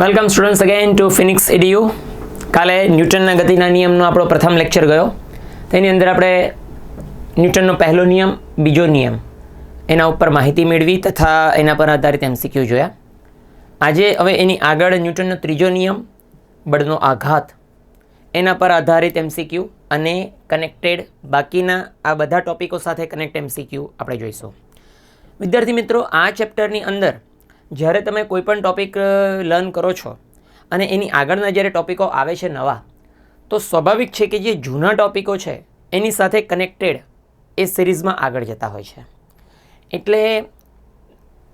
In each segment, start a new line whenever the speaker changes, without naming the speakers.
Welcome students again to Phoenix edu. કાલે ન્યૂટનના ગતિના નિયમનો આપણો પ્રથમ લેક્ચર ગયો. તેની અંદર આપણે ન્યૂટનનો પહેલો નિયમ, બીજો નિયમ એના ઉપર માહિતી મેળવી તથા એના પર આધારિત MCQ જોયા. આજે હવે એની આગળ ન્યૂટનનો ત્રીજો નિયમ, બળનો આઘાત, એના પર આધારિત MCQ અને કનેક્ટેડ બાકીના આ બધા ટોપિકો સાથે કનેક્ટ MCQ આપણે જોઈશું. વિદ્યાર્થી મિત્રો, આ ચેપ્ટરની અંદર જ્યારે તમે કોઈ પણ ટૉપિક લર્ન કરો છો અને એની આગળના જ્યારે ટૉપિકો આવે છે નવા, તો સ્વાભાવિક છે કે જે જૂના ટૉપિકો છે એની સાથે કનેક્ટેડ એ સિરીઝમાં આગળ જતા હોય છે. એટલે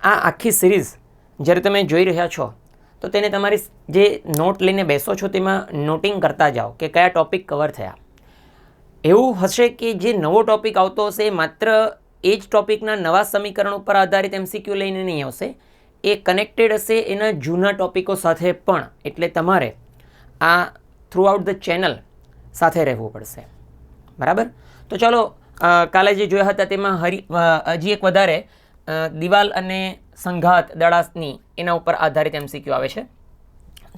આ આખી સિરીઝ જ્યારે તમે જોઈ રહ્યા છો તો તેને તમારી જે નોટ લઈને બેસો છો તેમાં નોટિંગ કરતા જાઓ કે કયા ટૉપિક કવર થયા. એવું હશે કે જે નવો ટૉપિક આવતો હશે એ માત્ર એ જ ટૉપિકના નવા સમીકરણ ઉપર આધારિત MCQ લઈને નહીં આવશે, એ કનેક્ટેડ હશે એના જૂના ટૉપિકો સાથે પણ. એટલે તમારે આ થ્રુ આઉટ ધ ચેનલ સાથે રહેવું પડશે, બરાબર? તો ચાલો કાલે જે જોયા હતા તેમાં હજી એક વધારે દિવાલ અને સંઘાત દળાની એના ઉપર આધારિત MCQ આવે છે.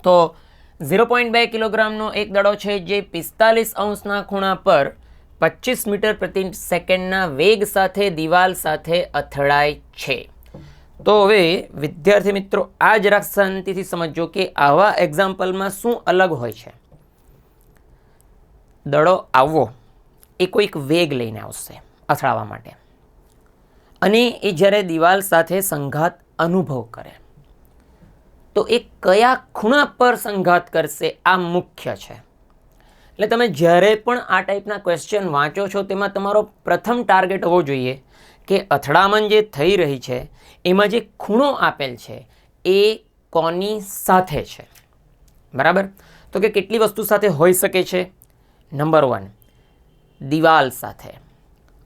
તો 0.2 કિલોગ્રામનો એક દડો છે જે 45 અંશના ખૂણા પર 25 મીટર પ્રતિ સેકન્ડના વેગ સાથે દિવાલ સાથે અથડાય છે. તો હવે વિદ્યાર્થી મિત્રો, આ જરાક શાંતિથી સમજો કે આવા એક્ઝામ્પલમાં શું અલગ હોય છે. દડો આવવો એ કોઈક વેગ લઈને આવશે અથડાવવા માટે, અને એ જ્યારે દિવાલ સાથે સંઘાત અનુભવ કરે તો એ કયા ખૂણા પર સંઘાત કરશે આ મુખ્ય છે. એટલે તમે જ્યારે પણ આ ટાઈપના ક્વેશ્ચન વાંચો છો તેમાં તમારો પ્રથમ ટાર્ગેટ હોવો જોઈએ કે અથડામણ જે થઈ રહી છે એમાં જે ખૂણો આપેલ છે એ કોની સાથે છે, બરાબર? તો કે કેટલી વસ્તુ સાથે હોઈ શકે છે? નંબર 1, દિવાલ સાથે.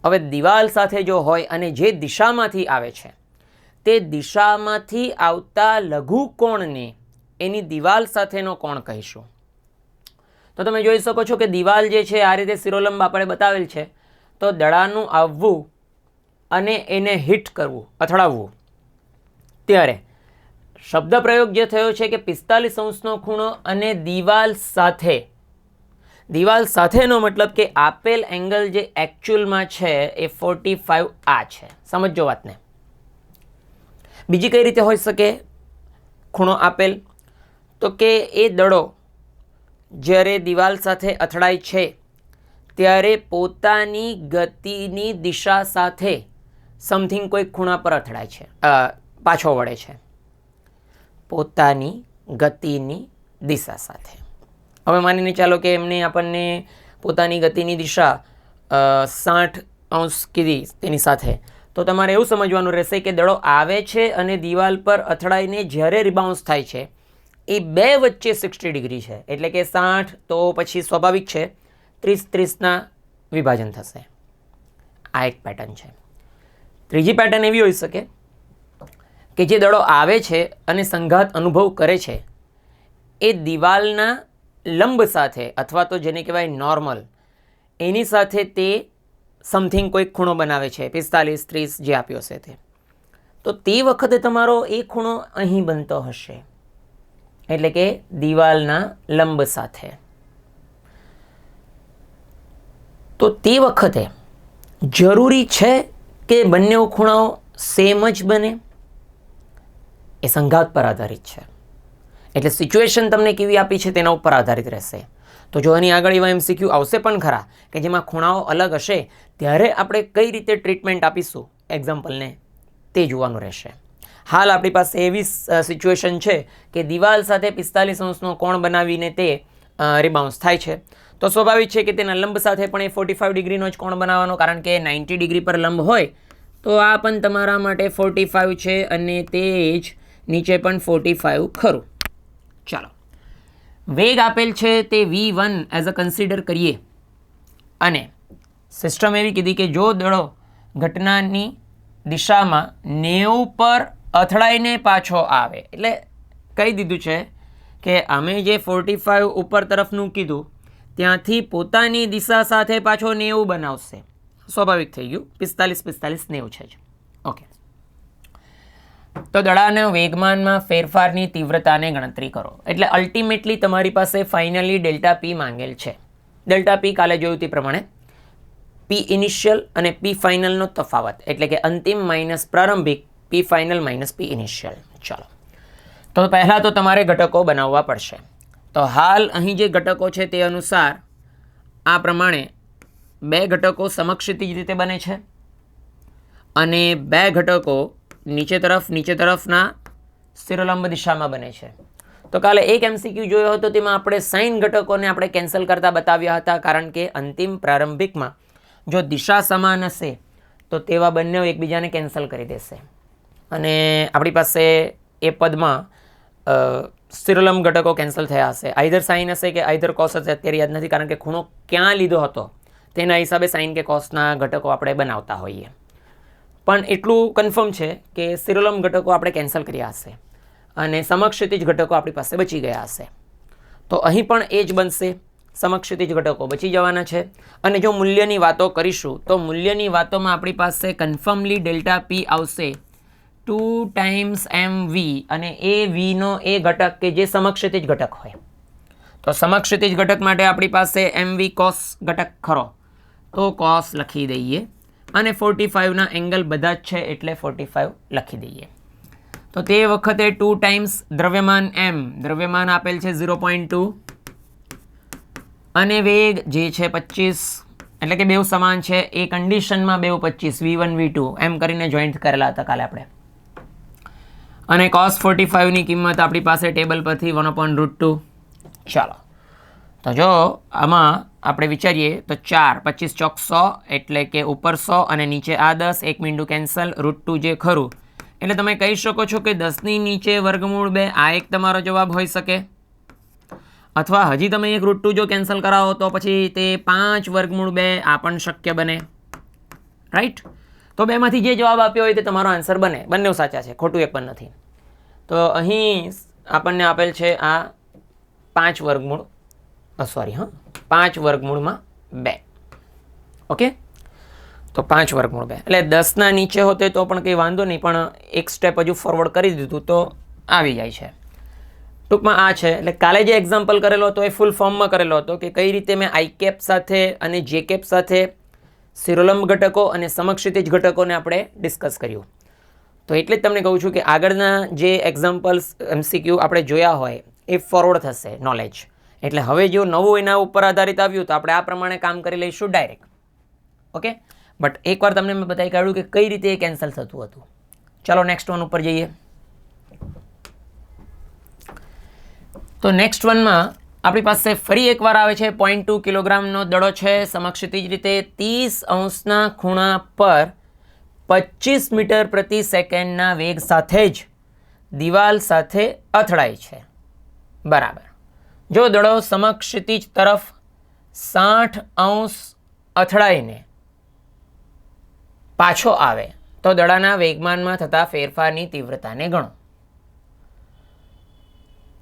હવે દિવાલ સાથે જો હોય અને જે દિશામાંથી આવે છે તે દિશામાંથી આવતા લઘુકોણને એની દિવાલ સાથેનો કોણ કહીશું. તો તમે જોઈ શકો છો કે દિવાલ જે છે આ રીતે શિરોલંબ આપણે બતાવેલ છે. તો દડાનું આવવું અને એને હિટ કરવું, અથડાવવું, ત્યારે શબ્દ પ્રયોગ જે થયો છે કે 45 અંશનો ખૂણો અને દિવાલ સાથે. દિવાલ સાથેનો મતલબ કે આપેલ એંગલ જે એકચ્યુઅલમાં છે એ 45 આ છે. સમજો વાતને. બીજી કઈ રીતે હોઈ શકે ખૂણો આપેલ? તો કે એ દડો જ્યારે દિવાલ સાથે અથડાય છે ત્યારે પોતાની ગતિની દિશા સાથે સમથિંગ કોઈ ખૂણા પર અથડાય છે, પાછો વળે છે પોતાની ગતિની દિશા સાથે. હવે માનીને ચાલો કે એમને આપણને પોતાની ગતિની દિશા 60 અંશ કીધી તેની સાથે, તો તમારે એવું સમજવાનું રહેશે કે દડો આવે છે અને દિવાલ પર અથડાઈને જ્યારે રિબાઉન્સ થાય છે એ બે વચ્ચે 60 ડિગ્રી છે. એટલે કે 60, તો પછી સ્વાભાવિક છે 30-30ના વિભાજન થશે. આ એક પેટર્ન છે. ત્રીજી પેટર્ન એવી હોઈ શકે કે જે દડો આવે છે અને સંઘાત અનુભવ કરે છે એ દિવાલના લંબ સાથે અથવા તો જેને કહેવાય નોર્મલ એની સાથે તે સમથિંગ કોઈ ખૂણો બનાવે છે, 45-30 જે આપ્યો હશે તે. તો તે વખતે તમારો એ ખૂણો અહીં બનતો હશે, એટલે કે દિવાલના લંબ સાથે. તો તે વખતે જરૂરી છે કે બંને ખૂણાઓ સેમ જ બને? એ સંઘાત પર આધારિત છે. એટલે સિચ્યુએશન તમને કેવી આપી છે તેના ઉપર આધારિત રહેશે. તો જો એની આગળ એવા MCQ આવશે પણ ખરા કે જેમાં ખૂણાઓ અલગ હશે, ત્યારે આપણે કઈ રીતે ટ્રીટમેન્ટ આપીશું એક્ઝામ્પલને તે જોવાનું રહેશે. હાલ આપણી પાસે એવી સિચ્યુએશન છે કે દિવાલ સાથે 45 અંશનો કોણ બનાવીને તે રિબાઉન્સ થાય છે. તો સ્વાભાવિક છે કે તેના લંબ સાથે પણ એ 45 ડિગ્રીનો જ કોણ બનાવવાનો, કારણ કે 90 ડિગ્રી પર લંબ હોય તો આ પણ તમારા માટે 45 છે અને તે જ નીચે પણ 45 ખરું. ચાલો, વેગ આપેલ છે તે V1 એઝ અ કન્સિડર કરીએ અને સિસ્ટમ એવી કીધી કે જો દડો ઘટનાની દિશામાં 90 પર અથડાઈને પાછો આવે, એટલે કહી દીધું છે કે અમે જે 45 ઉપર તરફનું કીધું ત્યાંથી પોતાની દિશા સાથે પાછો 90 બનાવશે. સ્વાભાવિક થઈ ગયું, 45-45 90 છે જ. ઓકે, તો દડાના વેગમાનમાં ફેરફારની તીવ્રતાને ગણતરી કરો. એટલે અલ્ટિમેટલી તમારી પાસે ફાઇનલી ડેલ્ટા પી માંગેલ છે. ડેલ્ટા પી કાલે જોયું તે પ્રમાણે પી ઇનિશિયલ અને પી ફાઇનલનો તફાવત, એટલે કે અંતિમ માઇનસ પ્રારંભિક, પી ફાઇનલ માઇનસ પી ઇનિશિયલ. ચાલો, તો પહેલાં તો તમારે ઘટકો બનાવવા પડશે. તો હાલ અહીં જે ઘટકો છે તે અનુસાર આ પ્રમાણે 2 ઘટકો સમક્ષિતિજ રીતે બને છે અને 2 ઘટકો નીચે તરફના શિરોલંબ દિશામાં બને છે. તો કાલે એક MCQ જોયો હતો, તેમાં આપણે સાઇન ઘટકોને આપણે કેન્સલ કરતા બતાવ્યા હતા, કારણ કે અંતિમ પ્રારંભિકમાં જો દિશા સમાન હશે તો તેવા બંને એકબીજાને કેન્સલ કરી દેશે અને આપણી પાસે એ પદમાં શિરોલંબ ઘટકો કેન્સલ થયા હશે. આઈધર સાઇન હશે કે આઈધર કોસ હશે, અત્યારે યાદ નથી, કારણ કે ખૂણો ક્યાં લીધો હતો તેના હિસાબે સાઇન કે કોસના ઘટકો આપણે બનાવતા હોઈએ. પણ એટલું કન્ફર્મ છે કે શિરોલંબ ઘટકો આપણે કેન્સલ કર્યા હશે અને સમક્ષિતિજ ઘટકો આપણી પાસે બચી ગયા હશે. તો અહીં પણ એ જ બનશે, સમક્ષિતિજ ઘટકો બચી જવાના છે. અને જો મૂલ્યની વાતો કરીશું તો મૂલ્યની વાતોમાં આપણી પાસે કન્ફર્મલી ડેલ્ટા પી આવશે 2 ટાઈમ્સ mv અને એ વીનો એ ઘટક કે જે સમક્ષિતિજ ઘટક હોય. તો સમક્ષિતિજ ઘટક માટે આપણી પાસે mv cos ઘટક ખરો, તો cos લખી દઈએ અને 45ના એંગલ બધા જ છે એટલે 45 લખી દઈએ. તો તે વખતે 2 ટાઈમ્સ દ્રવ્યમાન m, દ્રવ્યમાન આપેલ છે 0.2 અને વેગ જે છે 25, એટલે કે બેઉ સમાન છે. એ કન્ડિશનમાં બેઉ 25 v1 v2 એમ કરીને જોઈન્ટ કરેલા હતા કાલે આપણે. અને cos 45ની કિંમત આપણી પાસે ટેબલ પરથી 1/√2. ચાલો, તો જો આમાં આપણે વિચારીએ તો 4, 25 ચોક 100 એટલે કે ઉપર 100 અને નીચે આ 10, એક મીંડું કેન્સલ, √2 જે ખરું, એટલે તમે કહી શકો છો કે 10ની નીચે વર્ગમૂળ 2 આ એક તમારો જવાબ હોઈ શકે. અથવા હજી તમે એક √2 જો કેન્સલ કરાવો તો પછી તે 5 વર્ગમૂળ 2 આ પણ શક્ય બને, રાઈટ. તો બેમાંથી જે જવાબ આપ્યો હોય તે તમારો આન્સર બને, બંને સાચા છે, ખોટું એક પણ નથી. તો અહીં આપણને આપેલ છે આ 5 વર્ગમૂળ 5 વર્ગમૂળમાં 2. ઓકે, તો 5 વર્ગમૂળ 2 એટલે 10ના નીચે હોતે તો પણ કંઈ વાંધો નહીં, પણ એક સ્ટેપ હજુ ફોરવર્ડ કરી દીધું તો આવી જાય છે. ટૂંકમાં આ છે. એટલે કાલે જે એક્ઝામ્પલ કરેલો હતો એ ફૂલ ફોર્મમાં કરેલો હતો કે કઈ રીતે મેં આઈ કેપ સાથે અને જે કેપ સાથે શિરોલંબ ઘટકો અને સમક્ષિતિજ ઘટકોને આપણે ડિસ્કસ કર્યું. તો એટલે જ તમને કહું છું કે આગળના જે એક્ઝામ્પલ્સ MCQ આપણે જોયા હોય એ ફોરવર્ડ થશે નોલેજ. એટલે હવે જો નવું એના ઉપર આધારિત આવ્યું તો આપણે આ પ્રમાણે કામ કરી લઈશું ડાયરેક્ટ. ઓકે, બટ એકવાર તમને મેં બતાવી કાઢ્યું કે કઈ રીતે એ કેન્સલ થતું હતું. ચાલો નેક્સ્ટ વન ઉપર જઈએ. તો નેક્સ્ટ વનમાં આપણી પાસે ફરી એકવાર આવે છે 0.2 કિલોગ્રામનો દડો છે, સમક્ષિતિજ રીતે 30° ખૂણા પર 25 મીટર પ્રતિ સેકન્ડના વેગ સાથે જ દિવાલ સાથે અથડાય છે. બરાબર. જો દડો સમક્ષિતિજ તરફ 60° અથડાઈને પાછો આવે તો દડાના વેગમાનમાં થતા ફેરફારની તીવ્રતાને ગણો.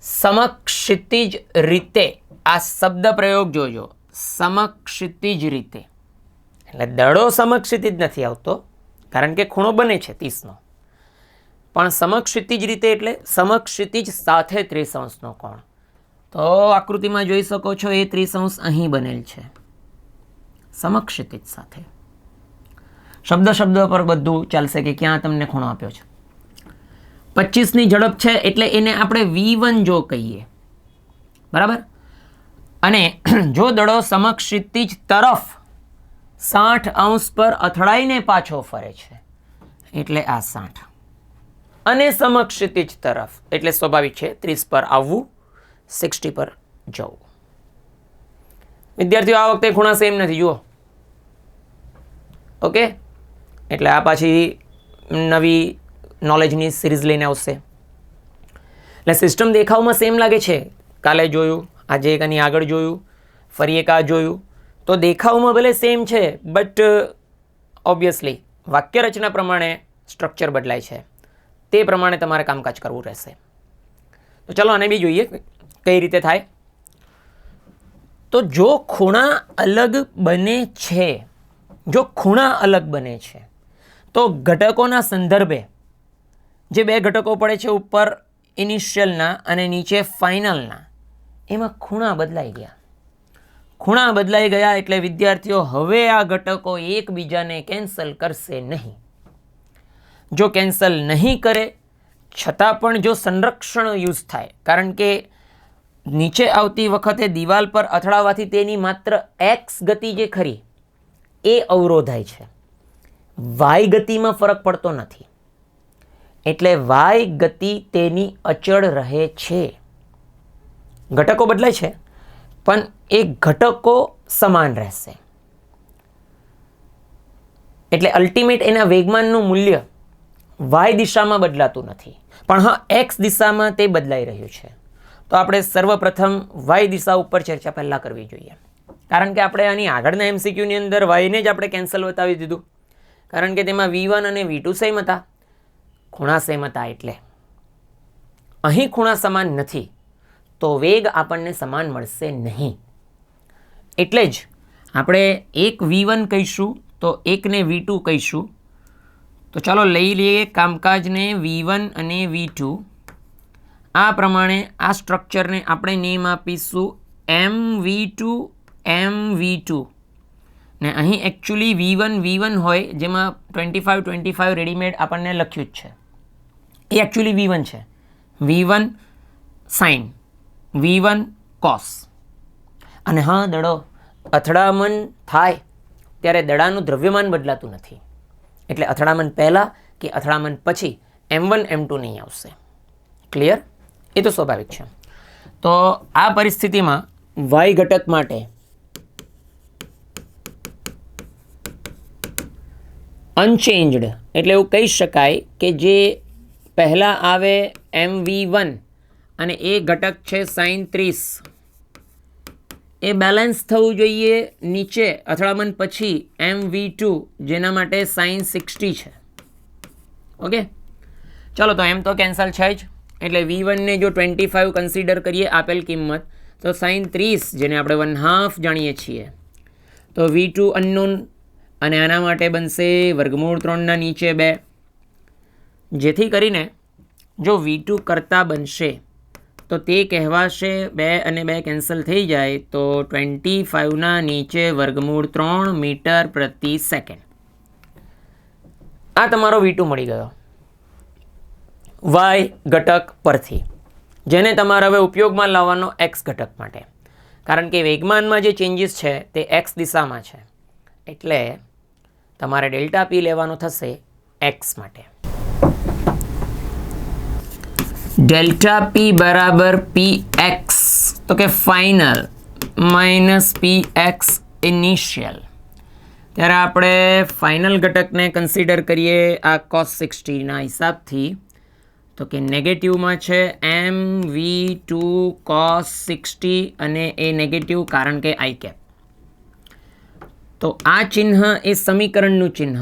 સમક્ષિતિજ રીતે, આ શબ્દ પ્રયોગ જોજો, સમક્ષિતિજ રીતે. એટલે દડો સમક્ષિતિજ નથી આવતો કારણ કે ખૂણો બને છે 30નો, પણ સમક્ષિતિજ રીતે એટલે સમક્ષિતિજ સાથે 30°નો કોણ. તો આકૃતિમાં જોઈ શકો છો એ 30° અહીં બનેલ છે સમક્ષિતિજ સાથે. શબ્દ પર બધું ચાલશે કે ક્યાં તમને ખૂણો આપ્યો છે. 25ની ઝડપ છે એટલે એને આપણે v1 જો કહીએ, બરાબર. અને જો દડો સમક્ષિતિજ તરફ 60° પર અથડાઈને પાછો ફરે છે એટલે આ 60, અને સમક્ષિતિજ તરફ એટલે સ્વાભાવિક છે 30 પર આવવું, 60 પર જવું. વિદ્યાર્થીઓ આ વખતે ખૂણા સેમ નથી, જુઓ. ઓકે, એટલે આ પાછી નવી નોલેજની સિરીઝ લઈને આવશે. એટલે સિસ્ટમ દેખાવમાં સેમ લાગે છે, કાલે જોયું, આજે એક આની આગળ જોયું, ફરી એક આ જોયું, તો દેખાવમાં ભલે સેમ છે બટ ઓબ્વિયસલી વાક્ય રચના પ્રમાણે સ્ટ્રક્ચર બદલાય છે, તે પ્રમાણે તમારે કામકાજ કરવું રહેશે. તો ચલો આને બી જોઈએ કઈ રીતે થાય. તો જો ખૂણા અલગ બને છે, તો ઘટકોના સંદર્ભે જે બે ઘટકો પડે છે ઉપર ઇનિશિયલના અને નીચે ફાઇનલના, એમાં ખૂણા બદલાઈ ગયા. ખૂણા બદલાઈ ગયા એટલે વિદ્યાર્થીઓ હવે આ ઘટકો એકબીજાને કેન્સલ કરશે નહીં. જો કેન્સલ નહીં કરે છતાં પણ જો સંરક્ષણ યુઝ થાય, કારણ કે નીચે આવતી વખતે દિવાલ પર અથડાવાથી તેની માત્ર એક્સ ગતિ જે ખરી એ અવરોધાય છે, વાય ગતિમાં ફરક પડતો નથી. એટલે વાય ગતિ તેની અચળ રહે છે. ઘટકો બદલાય છે પણ એ ઘટકો સમાન રહેશે. એટલે અલ્ટિમેટ એના વેગમાનનું મૂલ્ય વાય દિશામાં બદલાતું નથી, પણ હા એક્સ દિશામાં તે બદલાઈ રહ્યું છે. તો આપણે સર્વપ્રથમ વાય દિશા ઉપર ચર્ચા પહેલાં કરવી જોઈએ, કારણ કે આપણે આની આગળના એમસીક્યુની અંદર વાયને જ આપણે કેન્સલ બતાવી દીધું, કારણ કે તેમાં V1 અને V2 સેમ હતા, ખૂણા સેમ હતા. એટલે અહીં ખૂણા સમાન નથી તો વેગ આપણને સમાન મળશે નહીં. એટલે જ આપણે એક V1 કહીશું તો એકને V2 કહીશું. તો ચાલો લઈ લઈએ કામકાજને V1 અને V2. આ પ્રમાણે આ સ્ટ્રક્ચરને આપણે નેમ આપીશું MV2 MV2. ને અહીં એકચ્યુઅલી V1 હોય, જેમાં 25 રેડીમેડ આપણને લખ્યું જ છે. એ એકચ્યુઅલી V1 છે. V1 sign, V1 cos. અને હા, દડો અથડામણ થાય ત્યારે દડાનું દ્રવ્યમાન બદલાતું નથી. એટલે અથડામણ પહેલાં કે અથડામણ પછી M1 M2 નહીં આવશે. ક્લિયર? એ તો સ્વાભાવિક છે. તો આ પરિસ્થિતિમાં વાય ઘટક માટે અનચેન્જડ એટલે એવું કહી શકાય કે જે પહેલાં આવે MV1 અને એ ઘટક છે sin 30, એ બેલેન્સ થવું જોઈએ નીચે અથડામણ પછી MV2 જેના માટે sin 60 છે. ઓકે, ચાલો તો એમ તો કેન્સલ છે જ. એટલે V1 ને જો 25 કન્સિડર કરીએ આપેલ કિંમત, તો sin 30 જેને આપણે 1/2 જાણીએ છીએ, તો V2 અનનોન, અને આના માટે બનશે વર્ગમૂળ 3 નીચે 2. જેથી કરીને જો V2 કરતાં બનશે તો તે કહેવાશે 2 અને 2 કેન્સલ થઈ જાય તો 25 નીચે વર્ગમૂળ 3 મીટર પ્રતિ સેકન્ડ. આ તમારો V2 મળી ગયો વાય ઘટક પરથી, જેને તમારે હવે ઉપયોગમાં લાવવાનો એક્સ ઘટક માટે, કારણ કે વેગમાનમાં જે ચેન્જીસ છે તે એક્સ દિશામાં છે. એટલે તમારે ડેલ્ટા પી લેવાનો થશે એક્સ માટે. ડેલ્ટા પી બરાબર PX, તો કે ફાઇનલ માઇનસ PX ઇનિશિયલ. ત્યારે આપણે ફાઇનલ ઘટકને કન્સિડર કરીએ આ cos 60ના હિસાબથી, તો કે નેગેટિવમાં છે MV2 cos 60 અને એ નેગેટિવ કારણ કે I કેપ. તો આ ચિહ્ન એ સમીકરણનું ચિહ્ન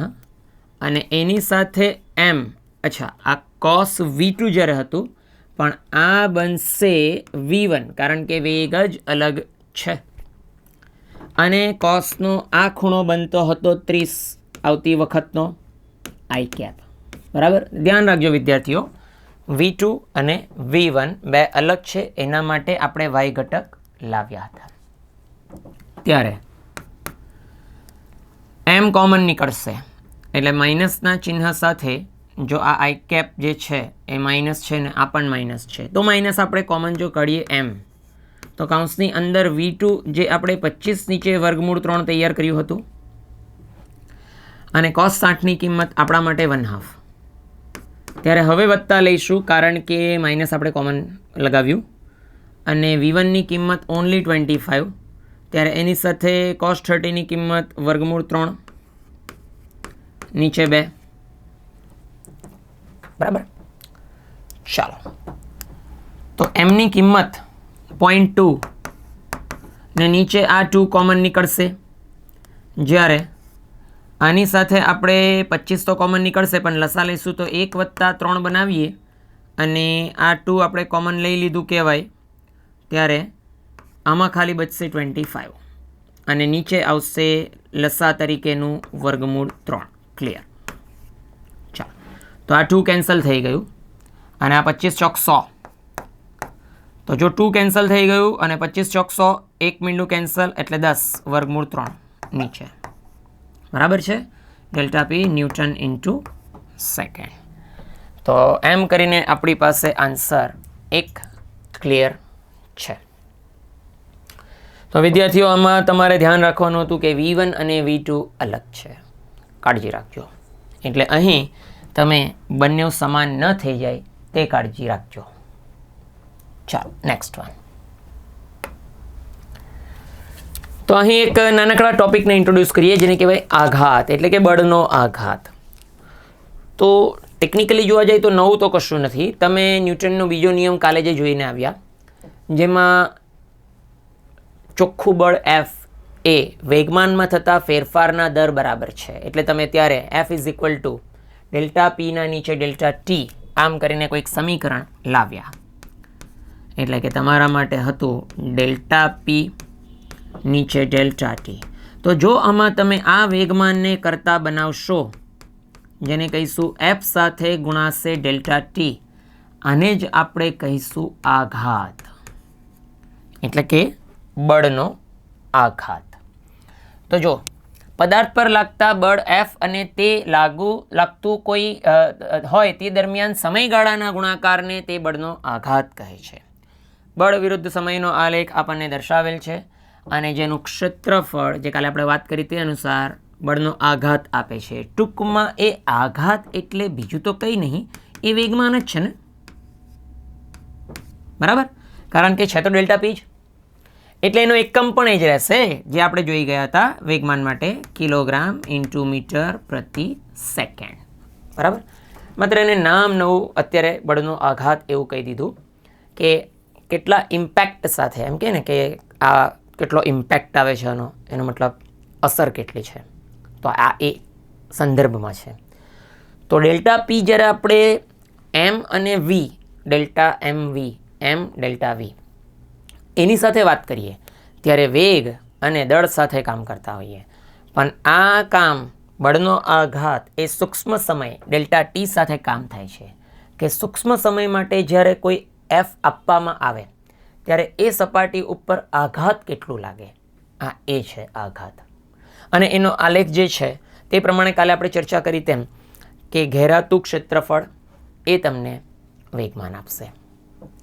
અને એની સાથે M. અચ્છા, આ cos V2 જ્યારે હતું, પણ આ બનશે V1 કારણ કે વેગ જ અલગ છે. અને કોસનો આ ખૂણો બનતો હતો 30 આવતી વખતનો I કેપ. બરાબર, ધ્યાન રાખજો વિદ્યાર્થીઓ, V2 અને V1 બે અલગ છે, એના માટે આપણે વાય ઘટક લાવ્યા હતા. ત્યારે M કોમન નીકળશે, એટલે માઇનસના ચિહ્ન સાથે જો આ I કેપ જે છે એ માઇનસ છે ને આ પણ માઇનસ છે, તો માઇનસ આપણે કોમન જો કાઢીએ M, તો કૌંસની અંદર V2 જે આપણે 25 નીચે વર્ગમૂળ 3 તૈયાર કર્યું હતું, અને cos 60ની કિંમત આપણા માટે 1/2. ત્યારે હવે વત્તા લઈશું કારણ કે માઇનસ આપણે કોમન લગાવ્યું, અને V1ની કિંમત ઓનલી 25. ત્યારે એની સાથે cos 30ની કિંમત વર્ગમૂળ 3 નીચે 2. બરાબર, ચાલો તો એમની કિંમત 0.2 ને નીચે આ 2 કોમન નીકળશે. જ્યારે આની સાથે આપણે 25 તો કોમન નીકળશે, પણ લસા લઈશું તો 1 + 3 બનાવીએ, અને આ 2 આપણે કોમન લઈ લીધું કહેવાય. ત્યારે આમાં ખાલી બચશે 25 અને નીચે આવશે લસા તરીકેનું વર્ગમૂળ 3. ક્લિયર? ચાલો, તો આ 2 કેન્સલ થઈ ગયું. અને આ 25 ચોક 100. તો જો 2 કેન્સલ થઈ ગયું અને 25 ચોક 100, 1 મીંડું કેન્સલ એટલે 10 વર્ગમૂળ 3 નીચે. બરાબર છે. ડેલ્ટા પી ન્યૂટન ઇન્ટુ સેકન્ડ. તો એમ કરીને આપણી પાસે આન્સર એક ક્લિયર છે. તો વિદ્યાર્થીઓ, આમાં તમારે ધ્યાન રાખવાનું હતું કે V1 અને V2 અલગ છે. કાળજી રાખજો. એટલે અહીં તમે બંને સમાન ન થઈ જાય તે કાળજી રાખજો. ચાલો નેક્સ્ટ વન. તો અહીં એક નાનકડા ટોપિકને ઇન્ટ્રોડ્યુસ કરીએ જેને કહેવાય આઘાત, એટલે કે બળનો આઘાત. તો ટેકનિકલી જોવા જાય તો નવું તો કશું નથી. તમે ન્યૂટનનો બીજો નિયમ કાલે જે જોઈને આવ્યા, જેમાં ચોખ્ખું બળ F એ વેગમાનમાં થતા ફેરફારના દર બરાબર છે. એટલે તમે ત્યારે F is equal to delta પીના નીચે ડેલ્ટા ટી આમ કરીને કોઈક સમીકરણ લાવ્યા. એટલે કે તમારા માટે હતું ડેલ્ટા પી નીચે ડેલ્ટા ટી. તો જો આમાં તમે આ વેગમાનને કરતા બનાવશો, જેને કહીશું F સાથે ગુણાશે ડેલ્ટા ટી, આને જ આપણે કહીશું આઘાત, એટલે કે બળનો આઘાત. તો જો પદાર્થ પર લાગતા બળ F અને તે લાગતું કોઈ હોય તે દરમિયાન સમયગાળાના ગુણાકારને તે બળનો આઘાત કહે છે. બળ વિરુદ્ધ સમયનો આલેખ આપણને દર્શાવેલ છે અને જેનું ક્ષેત્રફળ જે કાલે આપણે વાત કરી તે અનુસાર બળનો આઘાત આપે છે. ટૂંકમાં એ આઘાત એટલે બીજું તો કંઈ નહીં, એ વેગમાન જ છે ને. બરાબર, કારણ કે છે તો ડેલ્ટા પી જ. એટલે એનો એકમ પણ એ જ રહેશે જે આપણે જોઈ ગયા હતા વેગમાન માટે, કિલોગ્રામ ઇન્ટુ મીટર પ્રતિ સેકન્ડ. બરાબર, માત્ર એને નામ નવું અત્યારે બળનો આઘાત એવું કહી દીધું કે કેટલા ઇમ્પેક્ટ સાથે, એમ કે ને કે આ કેટલો ઇમ્પેક્ટ આવે છે એનો મતલબ અસર કેટલી છે. તો આ એ સંદર્ભમાં છે. તો ડેલ્ટા પી જ્યારે આપણે એમ અને વી, ડેલ્ટા એમ વી, એમ ડેલ્ટા વી એની સાથે વાત કરીએ ત્યારે વેગ અને દળ સાથે કામ કરતા હોઈએ. પણ આ કામ બળનો આઘાત એ સૂક્ષ્મ સમય ડેલ્ટા ટી સાથે કામ થાય છે. કે સૂક્ષ્મ સમય માટે જ્યારે કોઈ F આપવામાં આવે ત્યારે એ સપાટી ઉપર આઘાત કેટલું લાગે, આ એ છે આઘાત. અને એનો આલેખ જે છે તે પ્રમાણે કાલે આપણે ચર્ચા કરી તેમ કે ઘેરાતું ક્ષેત્રફળ એ તમને વેગમાન આપશે.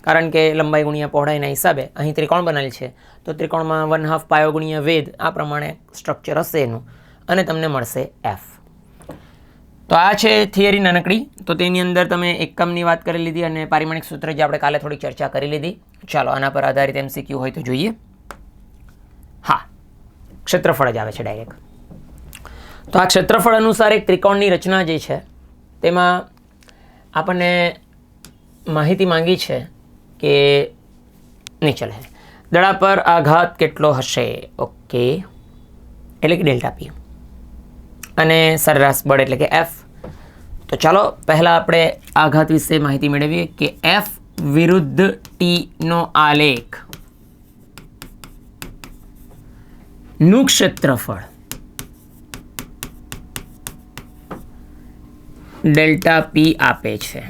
કારણ કે લંબાઈ ગુણ્યા પહોળાઈના હિસાબે અહીં ત્રિકોણ બનેલ છે, તો ત્રિકોણમાં 1/2 પાયો ગુણ્યા વેધ આ પ્રમાણે સ્ટ્રક્ચર હશે એનું, અને તમને મળશે F. તો આ છે થિયરી નાનકડી. તો તેની અંદર તમે એકમની વાત કરી લીધી અને પારિમાણિક સૂત્ર જે આપણે કાલે થોડી ચર્ચા કરી લીધી. ચાલો આના પર આધારિત MCQ હોય તો જોઈએ. હા, ક્ષેત્રફળ જ આવે છે ડાયરેક્ટ. તો આ ક્ષેત્રફળ અનુસાર એક ત્રિકોણની રચના જે છે તેમાં આપણને માહિતી માંગી છે કે નીચે લે દડા પર આઘાત કેટલો હશે. ઓકે, એટલે કે ડેલ્ટા પી અને સરેરાશ બળ એટલે કે F. તો ચાલો પહેલાં આપણે આઘાત વિશે માહિતી મેળવીએ કે F વિરુદ્ધ T નો આલેખ નું ક્ષેત્રફળ ડેલ્ટા પી આપે છે.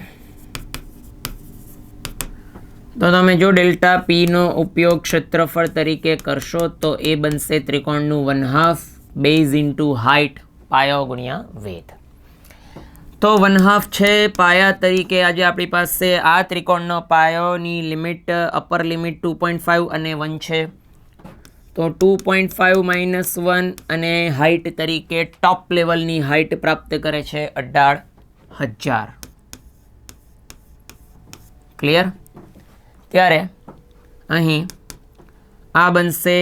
તો તમે જો ડેલ્ટા પી નો ઉપયોગ ક્ષેત્રફળ તરીકે કરશો તો એ બનશે ત્રિકોણનું 1/2 બેઝ ઇન્ટુ હાઇટ પાયો ગુણ્યા વેધ. તો 1/2 છે પાયા તરીકે. આજે આપણી પાસે આ ત્રિકોણનો પાયોની લિમિટ અપર લિમિટ 2.5 અને 1 છે. તો 2.5 માઇનસ 1 અને હાઇટ તરીકે ટોપ લેવલની હાઇટ પ્રાપ્ત કરે છે 18,000. ક્લિયર? ત્યારે અહીં આ બનશે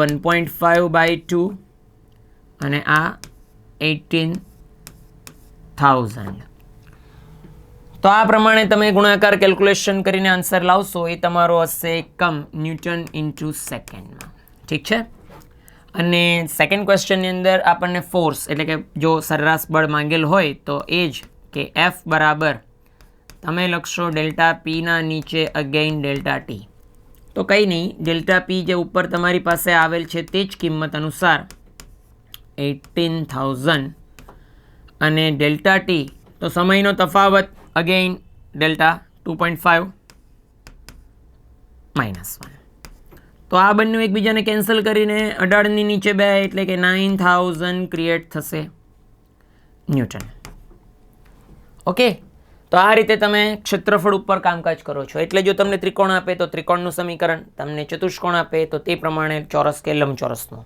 1.5/2 અને આ 18,000. તો આ પ્રમાણે તમે ગુણાકાર કેલ્ક્યુલેશન કરીને આન્સર લાવશો એ તમારો હશે એકમ ન્યૂટન ઇન્ટુ સેકન્ડમાં. ઠીક છે. અને સેકન્ડ ક્વેશ્ચનની અંદર આપણને ફોર્સ એટલે કે જો સરેરાશ બળ માંગેલ હોય તો એ જ કે F બરાબર તમે લખશો ડેલ્ટા પીના નીચે અગેઇન ડેલ્ટા ટી. તો કંઈ નહીં, ડેલ્ટા પી જે ઉપર તમારી પાસે આવેલ છે તે જ કિંમત અનુસાર 18,000 અને ડેલ્ટા ટી તો સમયનો તફાવત અગેઇન ડેલ્ટા 2.5 -1. તો આ બંને એકબીજાને કેન્સલ કરીને 18 ની નીચે 2 એટલે કે 9000 ક્રિએટ થશે ન્યૂટન. ઓકે, તો આ રીતે તમે ક્ષેત્રફળ ઉપર કામકાજ કરો છો. એટલે જો તમને ત્રિકોણ આપે તો ત્રિકોણનું સમીકરણ, તમને ચતુષ્કોણ આપે તો તે પ્રમાણે ચોરસ કે લંબચોરસનું,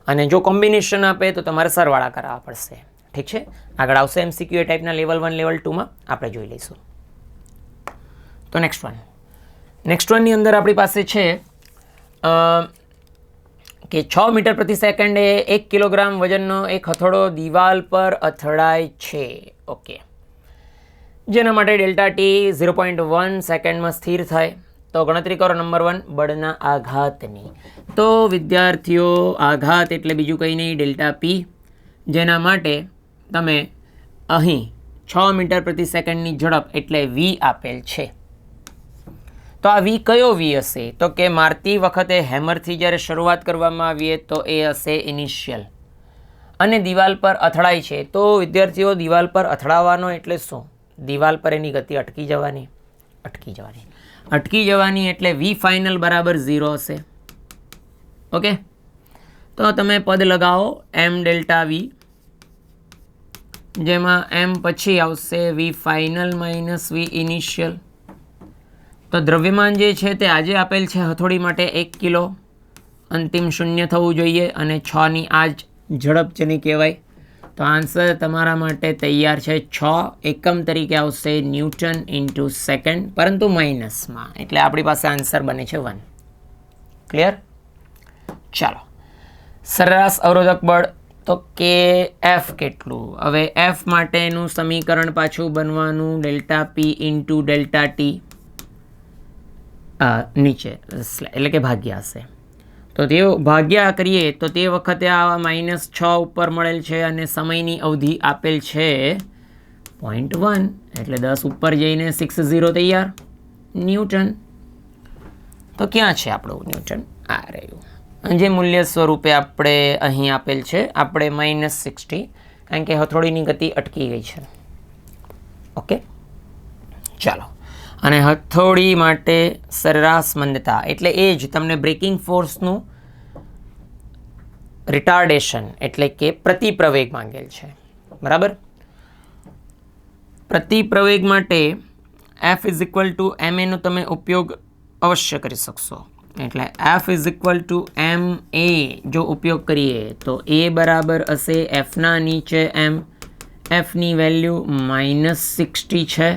અને જો કોમ્બિનેશન આપે તો તમારે સરવાળા કરાવવા પડશે. ઠીક છે, આગળ આવશે MCQ એ ટાઈપના લેવલ 1 લેવલ 2માં આપણે જોઈ લઈશું. તો નેક્સ્ટ વનની અંદર આપણી પાસે છે કે 6 મીટર પ્રતિ સેકન્ડે 1 કિલોગ્રામ વજનનો એક હથોડો દિવાલ પર અથડાય છે. ઓકે, જેના માટે ડેલ્ટા ટી 0.1 સેકન્ડમાં સ્થિર થાય. તો ગણતરી કરો નંબર 1 બળના આઘાતની. તો વિદ્યાર્થીઓ આઘાત એટલે બીજું કંઈ નહીં, ડેલ્ટા પી, જેના માટે તમે અહીં 6 મીટર પ્રતિ સેકન્ડની ઝડપ એટલે વી આપેલ છે. તો આ વી કયો વી હશે? તો કે મારતી વખતે હેમરથી જ્યારે શરૂઆત કરવામાં આવીએ તો એ હશે ઇનિશિયલ. અને દિવાલ પર અથડાય છે તો વિદ્યાર્થીઓ દિવાલ પર અથડાવાનો એટલે શું? દિવાલ પર એની ગતિ અટકી જવાની એટલે વી ફાઇનલ બરાબર 0 હશે. ઓકે, તો તમે પદ લગાવો એમ ડેલ્ટા વી, જેમાં એમ પછી આવશે વી ફાઇનલ માઇનસ વી ઇનિશિયલ. તો દ્રવ્યમાન જે છે તે આજે આપેલ છે હથોડી માટે 1 કિલો, અંતિમ 0 થવું જોઈએ, અને 6ની આ જ ઝડપ જેને કહેવાય. તો આન્સર તમારા માટે તૈયાર છે. 6 એકમ તરીકે આવશે ન્યૂટન ઇન્ટુ સેકન્ડ, પરંતુ માઇનસમાં, એટલે આપણી પાસે આન્સર બને છે 1. ક્લિયર? ચાલો, સરેરાશ અવરોધક બળ તો કે એફ કેટલું? હવે એફ માટેનું સમીકરણ પાછું બનવાનું ડેલ્ટા પી ઇન્ટુ ડેલ્ટા ટી નીચે એટલે કે ભાગ્યા હશે. તો તે ભાગ્યા કરીએ તો તે વખતે આ -6 ઉપર મળેલ છે અને સમયની અવધિ આપેલ છે 0.1, એટલે 10 ઉપર જઈને 60 તૈયાર ન્યૂટન. તો ક્યાં છે આપણું ન્યૂટન? આ રહ્યું, જે મૂલ્ય સ્વરૂપે આપણે અહીં આપેલ છે આપણે -60, કારણ કે હથોડીની ગતિ અટકી ગઈ છે. ઓકે, ચાલો, અને હથોડી માટે સરેરાશ મંદતા એટલે એ જ તમને બ્રેકિંગ ફોર્સનું રિટાર્ડેશન એટલે કે પ્રતિપ્રવેગ માંગેલ છે. બરાબર, પ્રતિપ્રવેગ માટે F = ma નો તમે ઉપયોગ અવશ્ય કરી શકશો. એટલે F = ma જો ઉપયોગ કરીએ તો a બરાબર હશે Fના નીચે m. Fની વેલ્યુ -60 છે.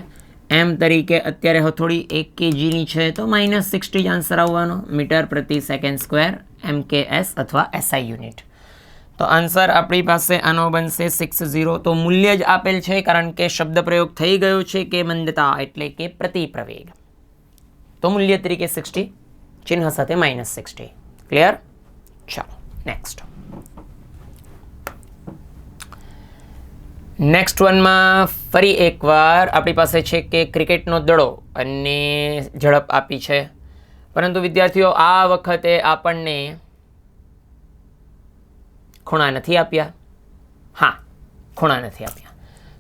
m તરીકે અત્યારે હથોડી 1 kgની છે તો -60 જ આન્સર આવવાનો, મીટર પ્રતિ સેકન્ડ સ્ક્વેર MKS અથવા SI યુનિટ. તો આન્સર આપણી પાસે આનો બનશે 60. તો મૂલ્ય જ આપેલ છે કારણ કે શબ્દ પ્રયોગ થઈ ગયો છે કે મંદતા એટલે કે પ્રતિપ્રવેગ. તો મૂલ્ય તરીકે 60, ચિહ્ન સાથે -60. ક્લિયર? ચાલો નેક્સ્ટ વનમાં ફરી એકવાર આપણી પાસે છે કે ક્રિકેટનો દડો અને ઝડપ આપી છે, પરંતુ વિદ્યાર્થીઓ આ વખતે આપણને ખૂણા નથી આપ્યા.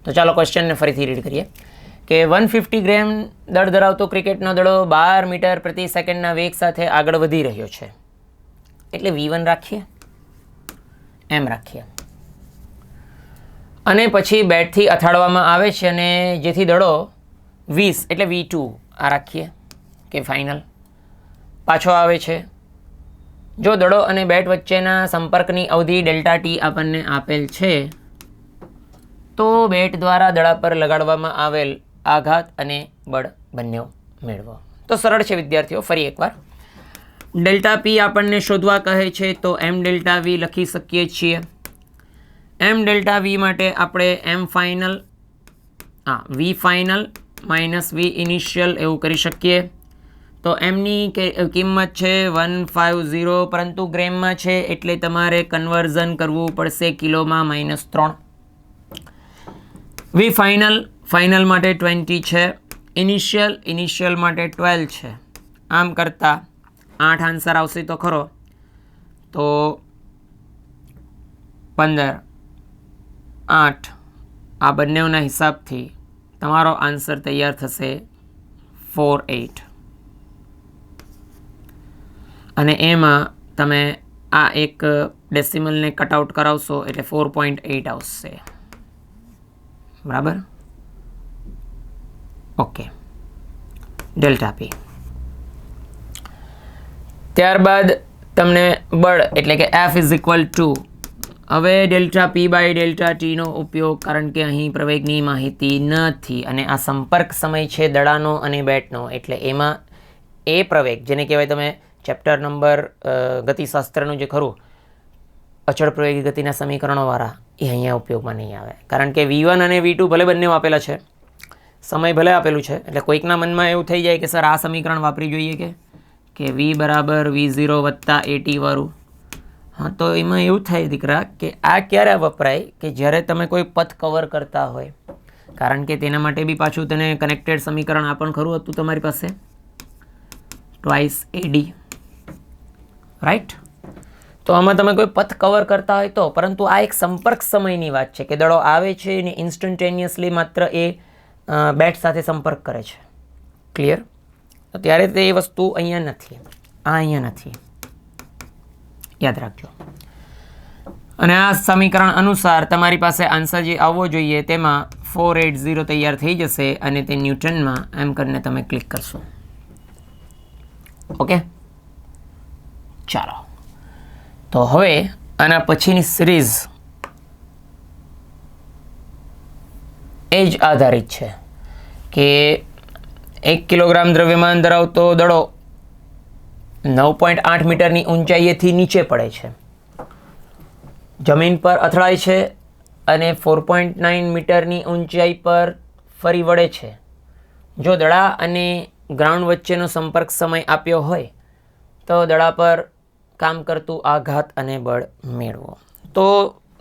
તો ચાલો ક્વેશ્ચનને ફરીથી રીડ કરીએ કે 150 ગ્રામ દળ ધરાવતો ક્રિકેટનો દડો 12 મીટર પ્રતિ સેકન્ડના વેગ સાથે આગળ વધી રહ્યો છે. એટલે V1 રાખીએ, એમ રાખીએ, અને પછી બેટથી અથાડવામાં આવે છે અને જેથી દડો 20 એટલે V2 આ રાખીએ કે ફાઇનલ પાછો આવે છે. જો દડો અને બેટ વચ્ચેના સંપર્કની અવધિ ડેલ્ટા ટી આપણને આપેલ છે તો બેટ દ્વારા દડા પર લગાડવામાં આવેલ આઘાત અને બળ બંને મેળવો. તો સરળ છે વિદ્યાર્થીઓ. ફરી એકવાર ડેલ્ટા પી આપણને શોધવા કહે છે તો એમ ડેલ્ટા વી લખી શકીએ છીએ. એમ ડેલ્ટા વી માટે આપણે વી ફાઇનલ માઇનસ વી ઇનિશિયલ એવું કરી શકીએ. તો એમની કિંમત છે 150, પરંતુ ગ્રેમમાં છે એટલે તમારે કન્વર્ઝન કરવું પડશે કિલોમાં -3. વી ફાઇનલ માટે 20 છે, ઇનિશિયલ માટે 12 છે. આમ કરતાં 8 આન્સર આવશે તો ખરો, તો 15, 8 આ બંનેના હિસાબથી તમારો આન્સર તૈયાર થશે 48 અને એમાં તમે આ એક ડેસિમલને કટઆઉટ કરાવશો એટલે 4.8 આવશે. બરાબર. ઓકે, ડેલ્ટા પી. ત્યારબાદ તમને બળ એટલે કે F ઇઝ ઇક્વલ ટુ, હવે ડેલ્ટા પી બાય ડેલ્ટા ટીનો ઉપયોગ, કારણ કે અહીં પ્રવેગની માહિતી નથી અને આ સંપર્ક સમય છે દડાનો અને બેટનો, એટલે એમાં એ પ્રવેગ જેને કહેવાય તમે ચેપ્ટર નંબર ગતિશાસ્ત્રનું જે ખરું અચળ પ્રવેગી ગતિના સમીકરણોવાળા, એ અહીંયા ઉપયોગમાં નહીં આવે, કારણ કે V1 અને V2 ભલે બંને આપેલા છે, સમય ભલે આપેલું છે, એટલે કોઈકના મનમાં એવું થઈ જાય કે સર આ સમીકરણ વાપરી જોઈએ કે V બરાબર V0 વત્તા AT વાળું. હા, તો એમાં એવું થાય દીકરા કે આ ક્યારે વપરાય કે જ્યારે તમે કોઈ પથ કવર કરતા હોય, કારણ કે તેના માટે બી પાછું તેને કનેક્ટેડ સમીકરણ આ પણ ખરું હતું તમારી પાસે, ટ્વાઇસ AD, રાઈટ. તો આમાં તમે કોઈ પથ કવર કરતા હોય તો, પરંતુ આ એક સંપર્ક સમયની વાત છે કે દડો આવે છે અને ઇન્સ્ટન્ટેનિયસલી માત્ર એ બેટ સાથે સંપર્ક કરે છે. ક્લિયર? તો ત્યારે તે વસ્તુ અહીંયા નથી, આ અહીંયા નથી, યાદ રાખજો. અને આ સમીકરણ અનુસાર તમારી પાસે આન્સર જે આવવો જોઈએ તેમાં 480 તૈયાર થઈ જશે અને તે ન્યૂટનમાં એમ કરીને તમે ક્લિક કરશો. ઓકે, ચાલો. તો હવે આના પછીની સિરીઝ એ જ આધારિત છે કે 1 કિલોગ્રામ દ્રવ્યમાન ધરાવતો દડો 9.8 મીટરની ઊંચાઈએથી નીચે પડે છે, જમીન પર અથડાય છે અને 4.9 મીટરની ઊંચાઈ પર ફરી વળે છે. જો દડા અને ગ્રાઉન્ડ વચ્ચેનો સંપર્ક સમય આપ્યો હોય તો દડા પર કામ કરતું આઘાત અને બળ મેળવો. તો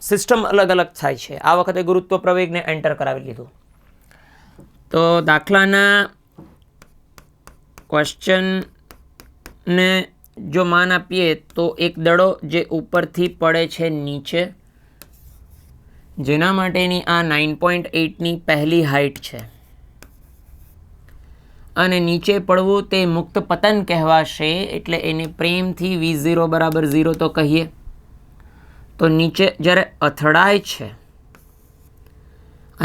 સિસ્ટમ અલગ અલગ થાય છે. આ વખતે ગુરુત્વ પ્રવેગને એન્ટર કરાવી લીધું. તો દાખલાના ક્વેશ્ચનને જો માન આપીએ તો એક દડો જે ઉપરથી પડે છે નીચે, જેના માટેની આ 9.8ની પહેલી હાઇટ છે, અને નીચે પડવું તે મુક્ત પતન કહેવાશે, એટલે એને પ્રેમથી V0 બરાબર 0 તો કહીએ. તો નીચે જ્યારે અથડાય છે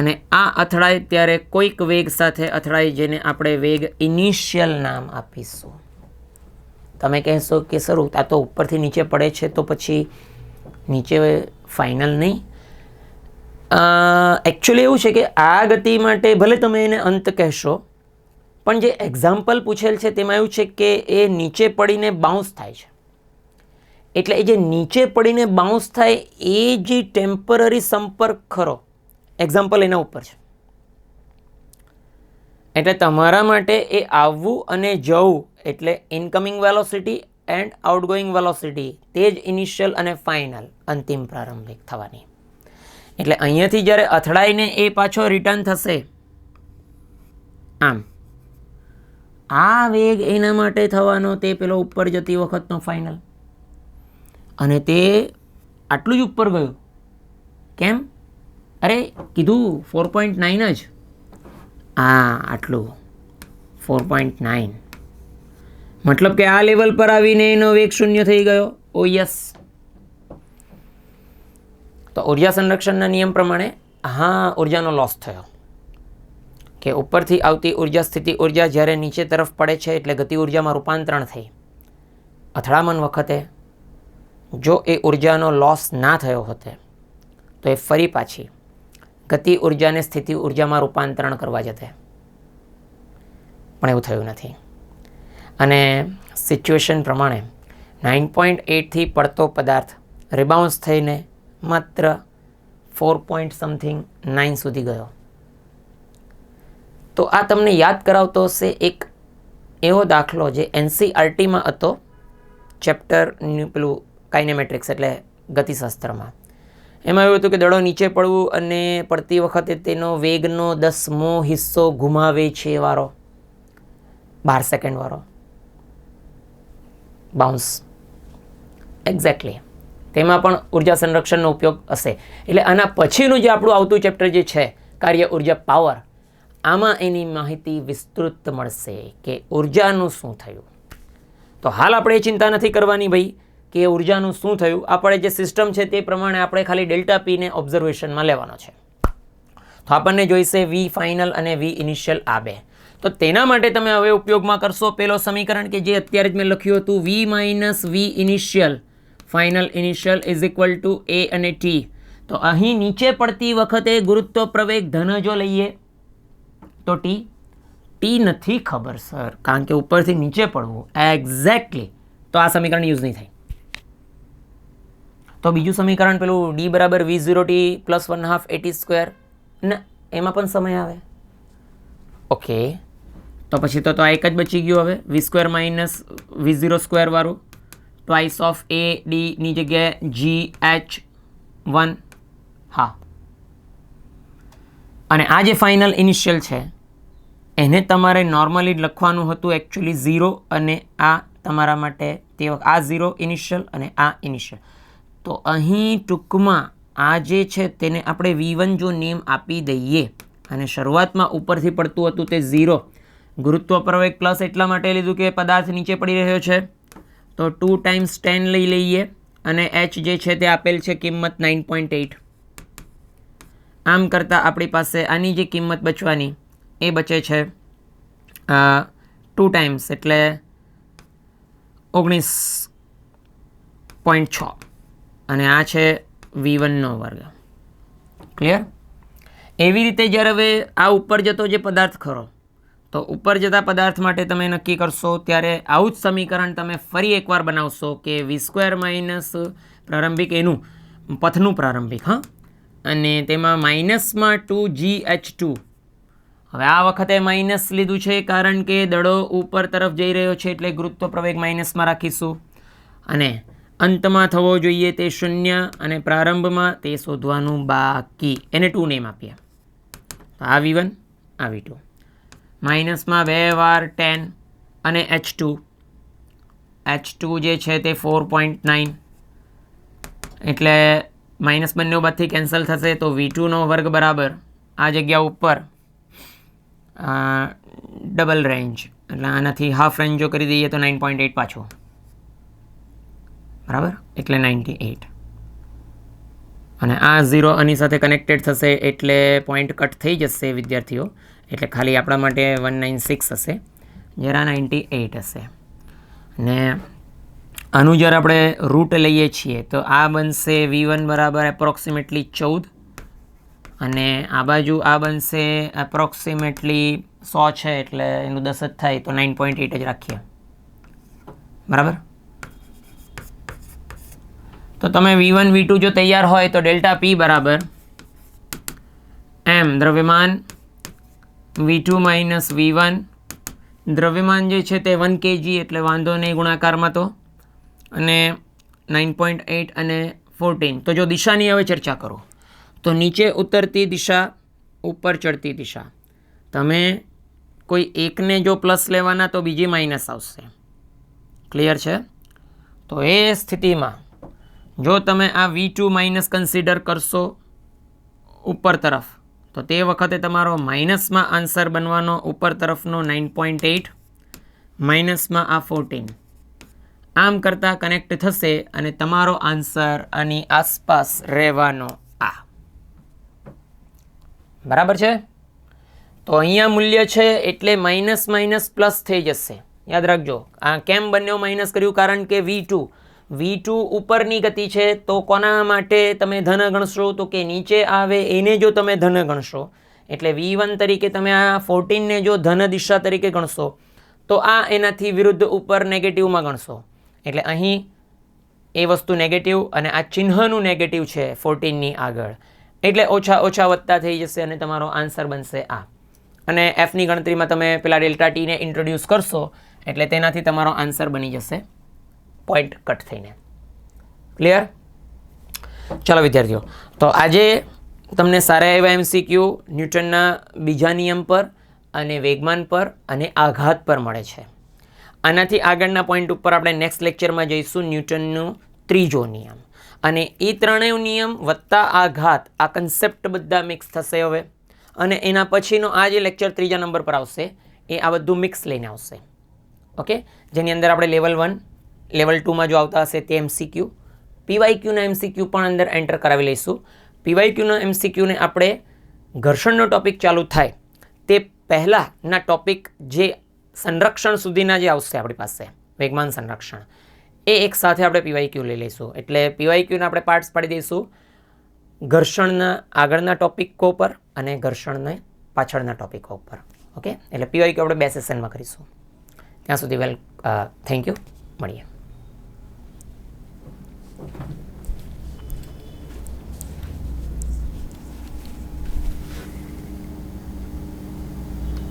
અને આ અથડાય ત્યારે કોઈક વેગ સાથે અથડાય, જેને આપણે વેગ ઇનિશિયલ નામ આપીશું. તમે કહેશો કે સર આ તો ઉપરથી નીચે પડે છે તો પછી નીચે ફાઇનલ નહીં. એકચ્યુઅલી એવું છે કે આ ગતિ માટે ભલે તમે એને અંત કહેશો, પણ જે એક્ઝામ્પલ પૂછેલ છે તેમાં એવું છે કે એ નીચે પડીને બાઉન્સ થાય છે, એટલે એ જે નીચે પડીને બાઉન્સ થાય એ જે ટેમ્પરરી સંપર્ક ખરો, એક્ઝામ્પલ એના ઉપર છે. એટલે તમારા માટે એ આવવું અને જવું, એટલે incoming velocity and outgoing velocity, તે જ ઇનિશિયલ અને ફાઇનલ અંતિમ પ્રારંભિક થવાની. એટલે અહીંયાથી જ્યારે અથડાઈને એ પાછો રિટર્ન થશે, આમ આ વેગ એના માટે થવાનો તે પેલો ઉપર જતી વખતનો ફાઇનલ, અને તે આટલું જ ઉપર ગયું. કેમ? અરે કીધું 4.9 જ, આટલું 4.9, મતલબ કે આ લેવલ પર આવીને એનો વેગ શૂન્ય થઈ ગયો. ઓ યસ. તો ઉર્જા સંરક્ષણના નિયમ પ્રમાણે ઉર્જાનો લોસ થયો કે ઉપરથી આવતી ઉર્જા સ્થિતિ ઉર્જા જ્યારે નીચે તરફ પડે છે એટલે ગતિ ઉર્જામાં રૂપાંતરણ થઈ. અથડામણ વખતે જો એ ઉર્જાનો લોસ ના થયો હોતે તો એ ફરી પાછી ગતિ ઉર્જાને સ્થિતિ ઉર્જામાં રૂપાંતરણ કરવા જતે, પણ એવું થયું નથી. અને સિચ્યુએશન પ્રમાણે 9.8થી પડતો પદાર્થ રિબાઉન્સ થઈને માત્ર 4.9 સુધી ગયો. તો આ તમને યાદ કરાવતો હશે એક એવો દાખલો જે NCERTમાં હતો, ચેપ્ટરનું પેલું કાઇનેમેટ્રિક્સ એટલે ગતિશાસ્ત્રમાં. એમાં એવું હતું કે દડો નીચે પડવું અને પડતી વખતે તેનો વેગનો 10મો હિસ્સો ગુમાવે છે વાળો, 12 સેકન્ડ વાળો બાઉન્સ. એક્ઝેક્ટલી તેમાં પણ ઉર્જા સંરક્ષણનો ઉપયોગ હશે. એટલે આના પછીનું જે આપણું આવતું ચેપ્ટર જે છે કાર્ય ઉર્જા પાવર, આમાં એની માહિતી વિસ્તૃત મળશે કે ઉર્જાનું શું થયું. તો હાલ આપણે ચિંતા નથી કરવાની ભાઈ કે ઉર્જાનું શું થયું. આપણે જે સિસ્ટમ છે તે પ્રમાણે આપણે ખાલી ડેલ્ટા પીને ઓબ્ઝર્વેશનમાં લેવાનો છે. તો આપણને જોઈશે વી ફાઇનલ અને વી ઇનિશિયલ આ બે. તો તેના માટે તમે હવે ઉપયોગમાં કરશો પેલો સમીકરણ કે જે અત્યારે જ મેં લખ્યું હતું, v minus v initial final initial is equal to a અને ટી. તો અહીં નીચે પડતી વખતે ગુરુત્વ પ્રવેગ ધન જો લઈએ તો ટી નથી ખબર સર, કારણ કે ઉપરથી નીચે પડવું. એક્ઝેક્ટલી. તો આ સમીકરણ યુઝ નહીં થાય. તો બીજું સમીકરણ પેલું ડી બરાબર V0t પ્લસ 1/2 AT સ્ક્વેર ને એમાં પણ સમય આવે. ઓકે, તો પછી તો આ એક જ બચી ગયું. હવે વી સ્ક્વેર માઇનસ V0 સ્ક્વેર વાળું ટ્વાઇસ ઓફ એ ડી ની જગ્યાએ GH1. હા, અને આ જે ફાઇનલ ઇનિશિયલ છે એને તમારે નોર્મલી લખવાનું હતું એકચ્યુઅલી 0, અને આ તમારા માટે તે આ 0 ઇનિશિયલ અને આ ઇનિશિયલ. તો અહીં ટૂંકમાં આ જે છે તેને આપણે V1 જો નેમ આપી દઈએ, અને શરૂઆતમાં ઉપરથી પડતું હતું તે 0, ગુરુત્વ પ્રવેગ પ્લસ એટલા માટે લીધું કે પદાર્થ નીચે પડી રહ્યો છે. તો 2 ટાઈમ્સ 10 લઈ લઈએ, અને h જે છે તે આપેલ છે કિંમત 9.8. આમ કરતાં આપણી પાસે આની જે કિંમત બચવાની એ બચે છે 2 ટાઈમ્સ એટલે 19.6, અને આ છે V1નો વર્ગ. ક્લિયર? એવી રીતે જ્યારે હવે આ ઉપર જતો જે પદાર્થ ખરો, તો ઉપર જતા પદાર્થ માટે તમે નક્કી કરશો ત્યારે આવું જ સમીકરણ તમે ફરી એકવાર બનાવશો કે વી સ્ક્વેર માઇનસ પ્રારંભિક એનું પથનું પ્રારંભિક, હા, અને તેમાં માઇનસમાં 2GH2. હવે આ વખતે માઇનસ લીધું છે કારણ કે દડો ઉપર તરફ જઈ રહ્યો છે એટલે ગુરુત્વ પ્રવેગ માઇનસમાં રાખીશું, અને અંતમાં થવો જોઈએ તે 0, અને પ્રારંભમાં તે શોધવાનું બાકી. એને 2 નેમ આપીએ. આ V1, આ V2. માઇનસમાં 2 વાર 10 અને H2 જે છે તે 4.9, એટલે માઇનસ બંને બાદથી કેન્સલ થશે. તો V2નો વર્ગ બરાબર આ જગ્યા ઉપર ડબલ રેન્જ એટલે આનાથી હાફ રેન્જ જો કરી દઈએ તો 9.8 પાછું, બરાબર, એટલે 98. અને આ 0 આની સાથે કનેક્ટેડ થશે એટલે પોઈન્ટ કટ થઈ જશે વિદ્યાર્થીઓ, એટલે ખાલી આપણા માટે 196 હશે જ્યારે આ 98 હશે. અને આનું જ્યારે આપણે રૂટ લઈએ છીએ તો આ બનશે V1 બરાબર એપ્રોક્સિમેટલી 14, અને આ બાજુ આ બનશે એપ્રોક્સિમેટલી 100 છે એટલે એનું 10 જ થાય તો 9.8 જ રાખીએ, બરાબર. તો તમે V1 V2 જો તૈયાર હોય તો ડેલ્ટા P બરાબર M દ્રવ્યમાન V2 માઇનસ V1. દ્રવ્યમાન જે છે તે 1 kg એટલે વાંધો નહીં ગુણાકારમાં, તો અને 9.8 અને 14. તો જો દિશાની હવે ચર્ચા કરો તો નીચે ઉતરતી દિશા, ઉપર ચડતી દિશા. તમે કોઈ એકને જો પ્લસ લેવાના તો બીજી માઇનસ આવશે. ક્લિયર છે? તો એ સ્થિતિમાં જો તમે આ V2 માઇનસ કન્સિડર કરશો ઉપર તરફ, તો તે વખતે તમારો માઇનસમાં આન્સર બનવાનો ઉપર તરફનો 9.8 માઇનસમાં આ 14. આમ કરતાં કનેક્ટ થશે અને તમારો આન્સર આની આસપાસ રહેવાનો આ. બરાબર છે? તો અહીંયા મૂલ્ય છે એટલે માઇનસ માઇનસ પ્લસ થઈ જશે. યાદ રાખજો, આ કેમ બંને માઇનસ કર્યું? કારણ કે V2 ઉપરની ગતિ છે, તો કોના માટે તમે ધન ગણશો? તો કે નીચે આવે એને જો તમે ધન ગણશો, એટલે V1 તરીકે તમે આ 14ને જો ધન દિશા તરીકે ગણશો, તો આ એનાથી વિરુદ્ધ ઉપર નેગેટિવમાં ગણશો, એટલે અહીં એ વસ્તુ નેગેટિવ અને આ ચિહ્નનું નેગેટિવ છે 14ની આગળ, એટલે ઓછા ઓછા વધતા થઈ જશે અને તમારો આન્સર બનશે આ. અને એફની ગણતરીમાં તમે પેલા ડેલ્ટા ટીને ઇન્ટ્રોડ્યુસ કરશો એટલે તેનાથી તમારો આન્સર બની જશે પોઈન્ટ કટ થઈને. ક્લિયર? ચાલો વિદ્યાર્થીઓ, તો આજે તમને સારા એવા MCQ ન્યૂટનના બીજા નિયમ પર અને વેગમાન પર અને આઘાત પર મળે છે. આનાથી આગળના પોઈન્ટ ઉપર આપણે નેક્સ્ટ લેક્ચરમાં જઈશું ન્યૂટનનો ત્રીજો નિયમ, અને એ ત્રણેય નિયમ વત્તા આઘાત, આ કન્સેપ્ટ બધા મિક્સ થશે હવે. અને એના પછીનો આ જે લેક્ચર 3જા નંબર પર આવશે એ આ બધું મિક્સ લઈને આવશે. ઓકે, જેની અંદર આપણે લેવલ 1 લેવલ 2માં જો આવતા હશે તે MCQ, PYQના MCQ પણ અંદર એન્ટર કરાવી લઈશું. PYQના MCQને આપણે ઘર્ષણનો ટોપિક ચાલુ થાય તે પહેલાંના ટોપિક જે સંરક્ષણ સુધીના જે આવશે આપણી પાસે વેગમાન સંરક્ષણ, એ એક સાથે આપણે PYQ લઈ લઈશું. એટલે PYQના આપણે પાર્ટ્સ પાડી દઈશું ઘર્ષણના આગળના ટોપિકો પર અને ઘર્ષણને પાછળના ટોપિકો ઉપર. ઓકે, એટલે PYQ આપણે 2 સેશનમાં કરીશું. ત્યાં સુધી થેન્ક યુ, મળીએ.